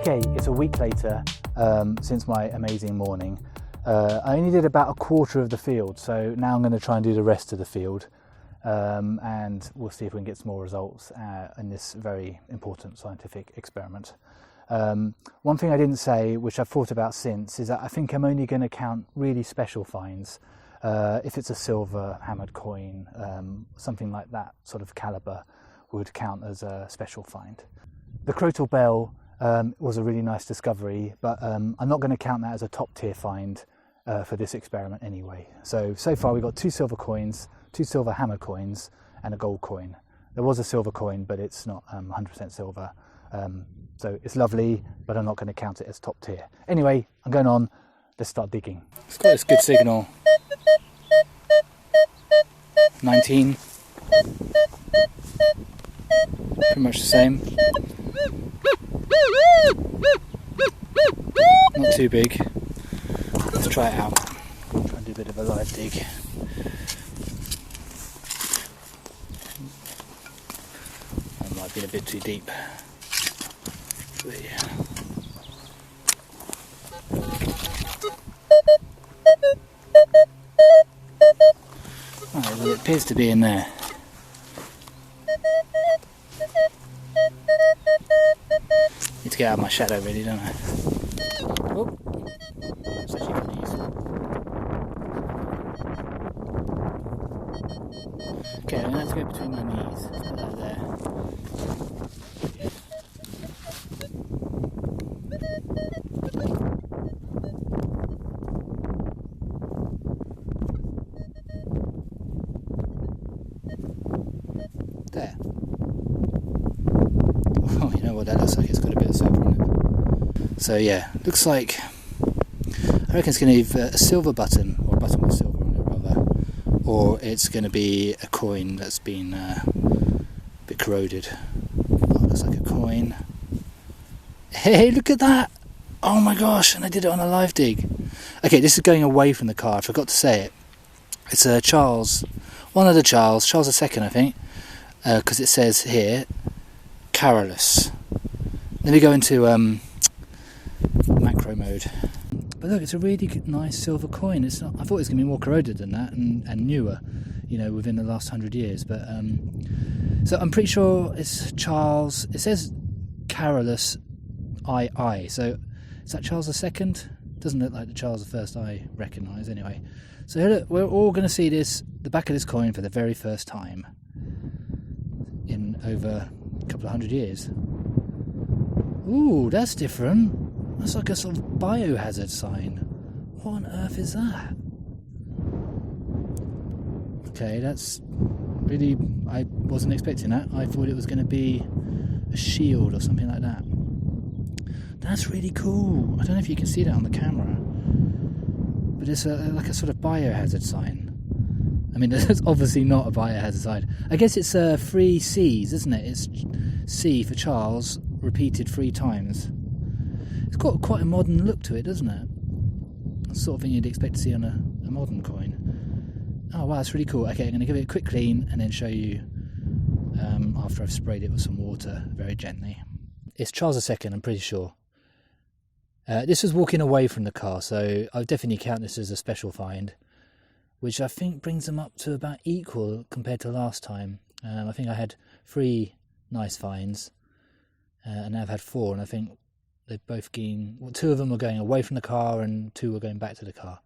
Okay, it's a week later since my amazing morning. I only did about a quarter of the field, so now I'm going to try and do the rest of the field, and we'll see if we can get some more results in this very important scientific experiment. One thing I didn't say, which I've thought about since, is that I think I'm only going to count really special finds. If it's a silver hammered coin, something like that sort of caliber would count as a special find. The Crotal Bell was a really nice discovery, but I'm not going to count that as a top tier find for this experiment anyway. So far we've got 2 silver coins, 2 silver hammer coins and a gold coin. There was a silver coin, but it's not 100% silver. So it's lovely, but I'm not going to count it as top tier. Anyway, I'm going on. Let's start digging. It's got this good signal. 19. Pretty much the same. Not too big. Let's try it out. Try and do a bit of a live dig. That might have been a bit too deep. But yeah. Right, well, it appears to be in there. Need to get out of my shadow really, don't I? Oh, it's actually kind of useful. Okay, I'm going to have to go between my knees. Let's put that there. There. Oh, you know what that looks like? It's got a bit of silver on it. So yeah, looks like, I reckon it's going to be a silver button, or a button with silver on it rather, or it's going to be a coin that's been a bit corroded. Oh, it looks like a coin. Hey, look at that! Oh my gosh, and I did it on a live dig. Okay, this is going away from the car, I forgot to say it. It's a Charles, one of the Charles II I think, because it says here, Carolus. Let me go into macro mode. But look, it's a really nice silver coin. It's not, I thought it was going to be more corroded than that and newer, you know, within the last 100 years. But so I'm pretty sure it's Charles. It says Carolus II. So is that Charles II? Doesn't look like the Charles I I recognise anyway. So look, we're all going to see this, the back of this coin for the very first time in over a couple of 100 years. Ooh, that's different. That's like a sort of biohazard sign. What on earth is that? Okay, that's really, I wasn't expecting that. I thought it was going to be a shield or something like that. That's really cool. I don't know if you can see that on the camera, but it's like a sort of biohazard sign. I mean, it's obviously not a biohazard sign. I guess it's 3 C's, isn't it? It's C for Charles, repeated 3 times. It's got quite a modern look to it, doesn't it? That's the sort of thing you'd expect to see on a modern coin. Oh wow, that's really cool. Okay, I'm going to give it a quick clean and then show you after I've sprayed it with some water very gently. It's Charles II, I'm pretty sure. This was walking away from the car, so I would definitely count this as a special find, which I think brings them up to about equal compared to last time. I think I had 3 nice finds, and now I've had 4, and I think they've both been, well, 2 of them were going away from the car and 2 were going back to the car.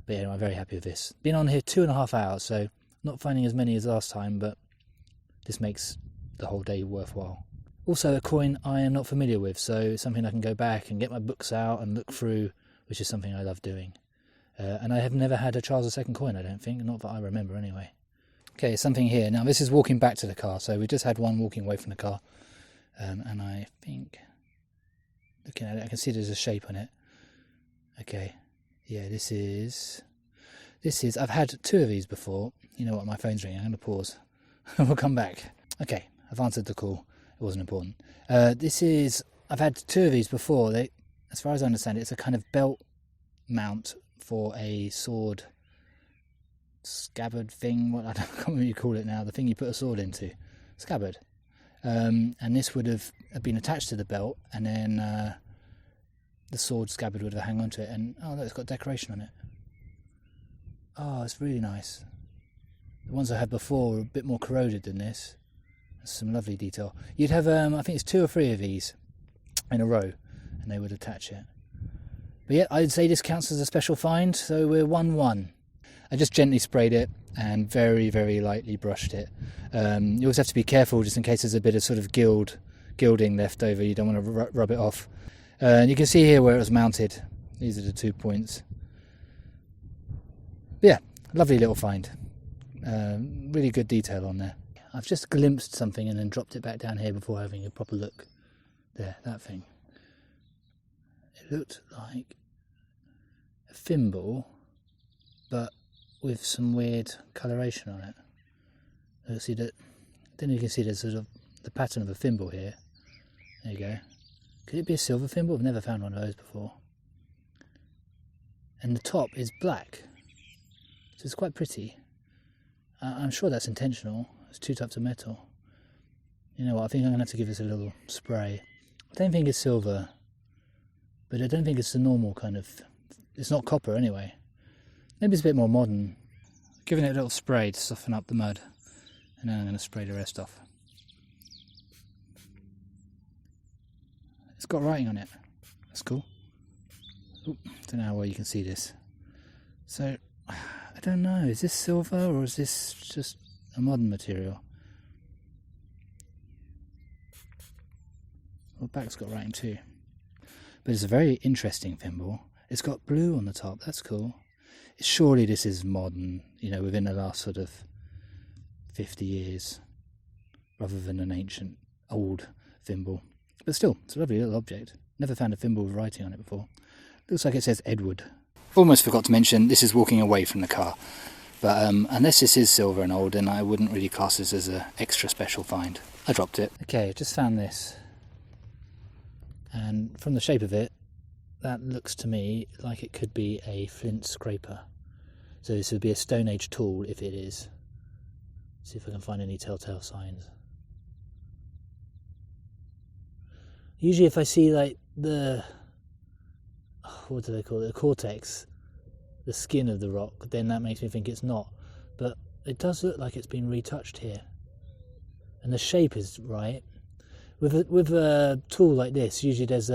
But yeah, I'm very happy with this. Been on here 2.5 hours, so not finding as many as last time, but this makes the whole day worthwhile. Also a coin I am not familiar with, so it's something I can go back and get my books out and look through, which is something I love doing. And I have never had a Charles II coin, I don't think, not that I remember anyway. Okay, something here. Now this is walking back to the car, so we just had one walking away from the car. And I think, looking at it, I can see there's a shape on it. Okay, yeah, this is, I've had 2 of these before. You know what, my phone's ringing, I'm going to pause. We'll come back. Okay, I've answered the call. It wasn't important. I've had 2 of these before. They, as far as I understand it, it's a kind of belt mount for a sword scabbard thing. What, I can't remember what you call it now. The thing you put a sword into. Scabbard. And this would have been attached to the belt, and then the sword scabbard would hang onto it, and oh look, it's got decoration on it. Oh, it's really nice. The ones I had before were a bit more corroded than this. There's some lovely detail. You'd have, I think it's 2 or 3 of these in a row, and they would attach it. But yeah, I'd say this counts as a special find, so we're 1-1. I just gently sprayed it and very, very lightly brushed it. You always have to be careful just in case there's a bit of sort of gilding left over. You don't want to rub it off. And you can see here where it was mounted. These are the 2 points. But yeah, lovely little find. Really good detail on there. I've just glimpsed something and then dropped it back down here before having a proper look. There, that thing. It looked like a thimble, but with some weird coloration on it. Let's see that. Then you can see there's sort of the pattern of a thimble here. There you go. Could it be a silver thimble? I've never found one of those before. And the top is black, so it's quite pretty. I'm sure that's intentional. It's 2 types of metal. You know what? I think I'm going to have to give this a little spray. I don't think it's silver, but I don't think it's the normal kind of. It's not copper anyway. Maybe it's a bit more modern. Giving it a little spray to soften up the mud, and then I'm going to spray the rest off. It's got writing on it. That's cool. Ooh, don't know how well you can see this. So, I don't know. Is this silver or is this just a modern material? Well, back's got writing too. But it's a very interesting thimble. It's got blue on the top. That's cool. Surely this is modern, you know, within the last sort of 50 years, rather than an ancient, old thimble. But still, it's a lovely little object. Never found a thimble with writing on it before. Looks like it says Edward. Almost forgot to mention, this is walking away from the car. But unless this is silver and old, then I wouldn't really class this as an extra special find. I dropped it. Okay, I just found this. And from the shape of it, that looks to me like it could be a flint scraper. So this would be a Stone Age tool if it is. See if I can find any telltale signs. Usually if I see like the, what do they call it, the cortex, the skin of the rock, then that makes me think it's not. But it does look like it's been retouched here. And the shape is right. With a tool like this, usually there's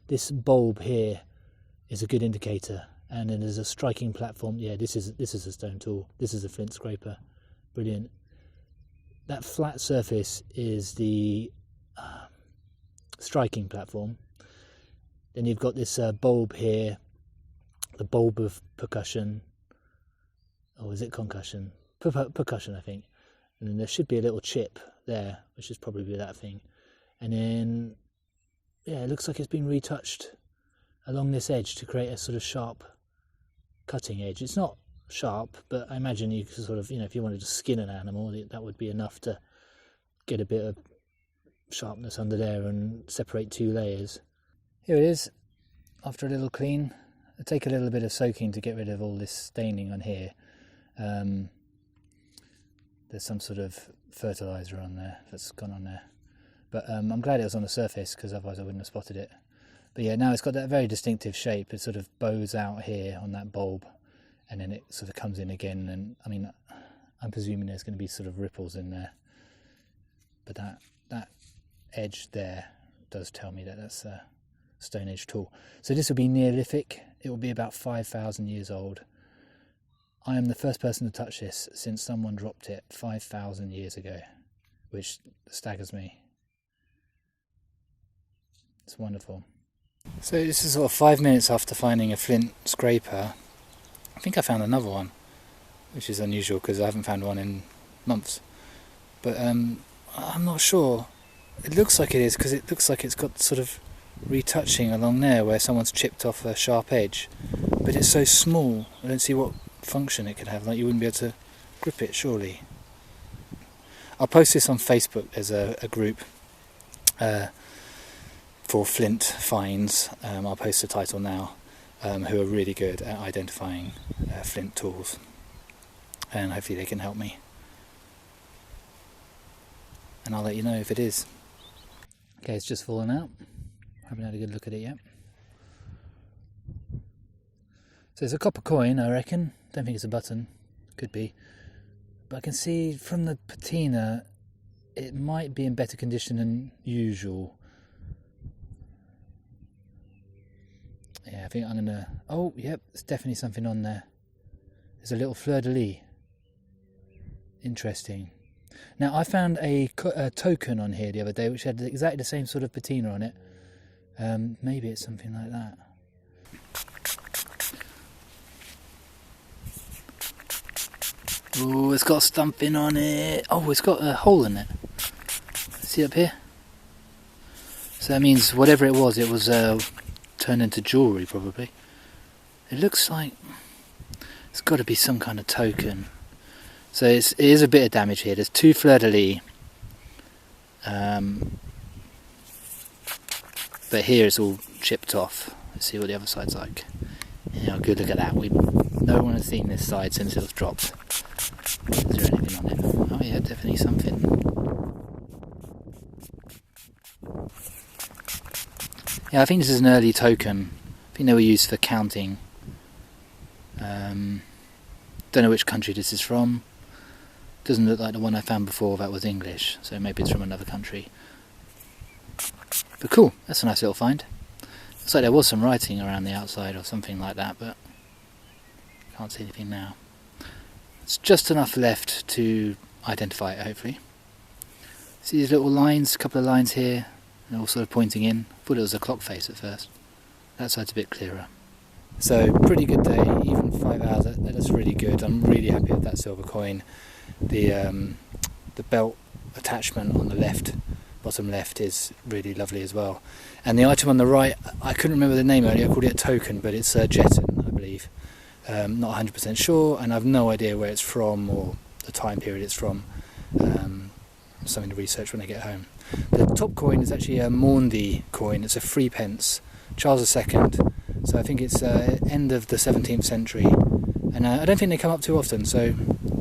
this bulb here is a good indicator, and then there's a striking platform. Yeah, this is a stone tool. This is a flint scraper. Brilliant. That flat surface is the striking platform. Then you've got this bulb here, the bulb of percussion, or is it concussion? Percussion, I think. And then there should be a little chip there, which is probably that thing. And then, yeah, it looks like it's been retouched along this edge to create a sort of sharp cutting edge. It's not sharp, but I imagine you could sort of, you know, if you wanted to skin an animal, that would be enough to get a bit of sharpness under there and separate 2 layers. Here it is, after a little clean. It'll take a little bit of soaking to get rid of all this staining on here. There's some sort of fertiliser on there that's gone on there. But I'm glad it was on the surface, because otherwise I wouldn't have spotted it. But yeah, now it's got that very distinctive shape. It sort of bows out here on that bulb, and then it sort of comes in again. And I mean, I'm presuming there's going to be sort of ripples in there. But that edge there does tell me that that's a Stone Age tool. So this will be Neolithic. It will be about 5,000 years old. I am the first person to touch this since someone dropped it 5,000 years ago, which staggers me. It's wonderful. So this is sort of 5 minutes after finding a flint scraper. I think I found another one, which is unusual because I haven't found one in months. But I'm not sure. It looks like it is, because it looks like it's got sort of retouching along there where someone's chipped off a sharp edge. But it's so small, I don't see what function it could have. Like, you wouldn't be able to grip it, surely. I'll post this on Facebook. There's a group for flint finds. I'll post the title now, who are really good at identifying flint tools, and hopefully they can help me, and I'll let you know if it is. Okay, it's just fallen out. I haven't had a good look at it yet. So it's a copper coin, I reckon. Don't think it's a button. Could be. But I can see from the patina it might be in better condition than usual. Yeah, I think I'm gonna... Oh, yep, there's definitely something on there. There's a little fleur-de-lis. Interesting. Now, I found a token on here the other day which had exactly the same sort of patina on it. Maybe it's something like that. Oh, it's got something on it. Oh, it's got a hole in it. See up here? So that means whatever it was turned into jewellery, probably. It looks like it's got to be some kind of token. So it is a bit of damage here. There's 2 fleur-de-lis. But here it's all chipped off. Let's see what the other side's like. Yeah, good look at that. No one has seen this side since it was dropped. Is there anything on it? Oh yeah, definitely something. Yeah, I think this is an early token. I think they were used for counting. Don't know which country this is from. Doesn't look like the one I found before that was English, so maybe it's from another country. But cool, that's a nice little find. Looks like there was some writing around the outside or something like that, but can't see anything now. It's just enough left to identify it, hopefully. See these little lines, a couple of lines here, and all sort of pointing in. I thought it was a clock face at first. That side's a bit clearer. So, pretty good day, even 5 hours, that's really good. I'm really happy with that silver coin. The belt attachment on the left, bottom left, is really lovely as well. And the item on the right, I couldn't remember the name earlier, I called it a token, but it's a jeton, I believe. Not 100% sure, and I've no idea where it's from or the time period it's from. Something to research when I get home. The top coin is actually a Maundy coin. It's a 3 pence, Charles II. So I think it's end of the 17th century, and I don't think they come up too often. So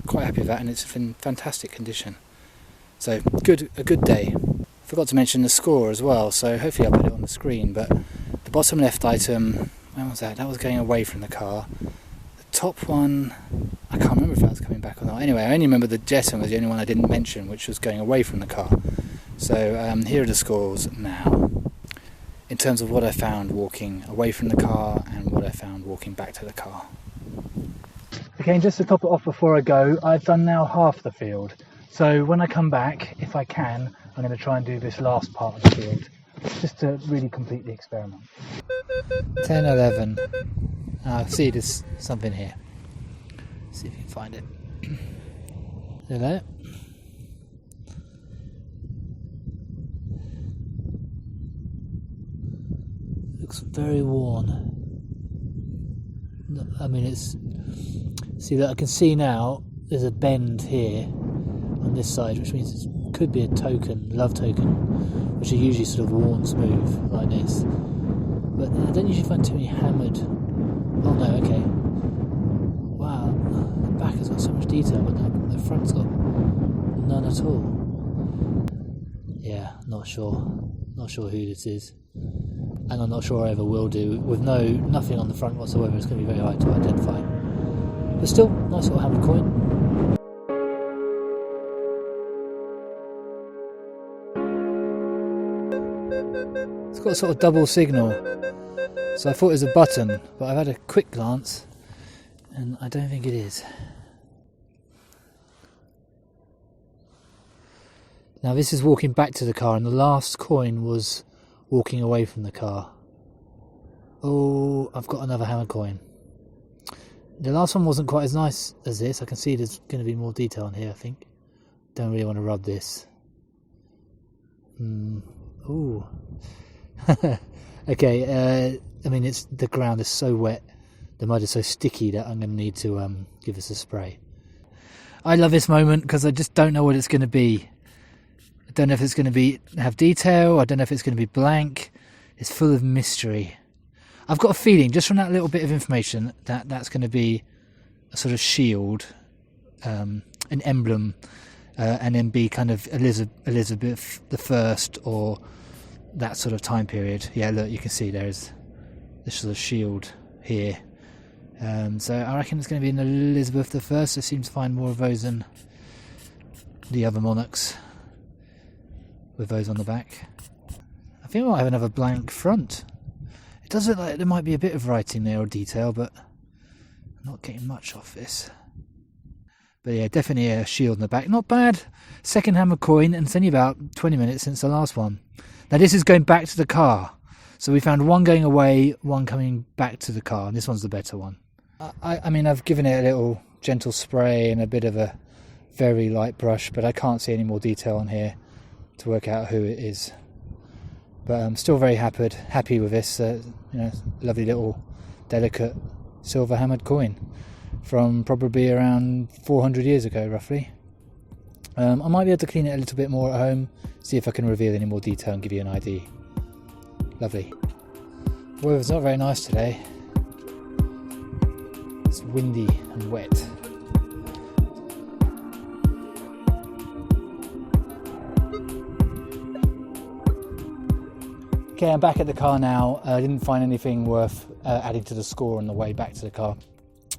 quite happy with that, and it's in fantastic condition. So a good day. Forgot to mention the score as well. So hopefully I'll put it on the screen. But the bottom left item, when was that? That was going away from the car. Top one, I can't remember if that was coming back or not. Anyway, I only remember the jeton was the only one I didn't mention, which was going away from the car. So here are the scores now, in terms of what I found walking away from the car and what I found walking back to the car. Okay, just to top it off before I go, I've done now half the field. So when I come back, if I can, I'm going to try and do this last part of the field, just to really complete the experiment. 10, 11. See, there's something here. See if you can find it. Hello? Looks very worn. I mean, see that I can see now there's a bend here on this side, which means it could be a token, love token, which are usually sort of worn smooth like this. But I don't usually find too many hammered. Oh no, okay. Wow, the back has got so much detail, but the front's got none at all. Yeah, not sure. Not sure who this is. And I'm not sure I ever will do. With nothing on the front whatsoever, it's going to be very hard to identify. But still, nice little hammered coin. It's got a sort of double signal. So I thought it was a button, but I've had a quick glance and I don't think it is. Now this is walking back to the car, and the last coin was walking away from the car. Oh, I've got another hammer coin. The last one wasn't quite as nice as this. I can see there's going to be more detail on here, I think. Don't really want to rub this. Ooh. Okay, I mean, the ground is so wet, the mud is so sticky that I'm going to need to give this a spray. I love this moment because I just don't know what it's going to be. I don't know if it's going to have detail, I don't know if it's going to be blank. It's full of mystery. I've got a feeling, just from that little bit of information, that that's going to be a sort of shield, an emblem, and then be kind of Elizabeth I or that sort of time period. Yeah, look, you can see there's this sort of shield here, So I reckon it's going to be an Elizabeth I. I seem to find more of those than the other monarchs with those on the back. I think I might have another blank front. It does look like there might be a bit of writing there or detail, but I'm not getting much off this. But yeah, definitely a shield in the back. Not bad. Second-hand McCoy, and it's only about 20 minutes since the last one. Now this is going back to the car. So we found one going away, one coming back to the car, and this one's the better one. I mean, I've given it a little gentle spray and a bit of a very light brush, but I can't see any more detail on here to work out who it is. But I'm still very happy with this, lovely little delicate silver hammered coin from probably around 400 years ago, roughly. I might be able to clean it a little bit more at home, see if I can reveal any more detail and give you an idea. Lovely. The weather's not very nice today. It's windy and wet. Okay, I'm back at the car now. I didn't find anything worth adding to the score on the way back to the car.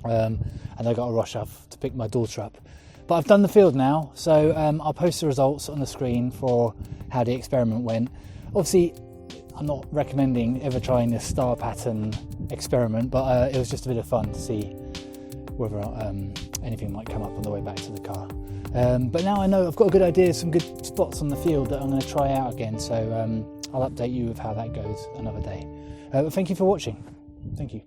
And I got to rush off to pick my daughter up. But I've done the field now, so I'll post the results on the screen for how the experiment went. Obviously, I'm not recommending ever trying this star pattern experiment, but it was just a bit of fun to see whether anything might come up on the way back to the car. But now I know I've got a good idea, some good spots on the field that I'm going to try out again, so I'll update you with how that goes another day. But thank you for watching. Thank you.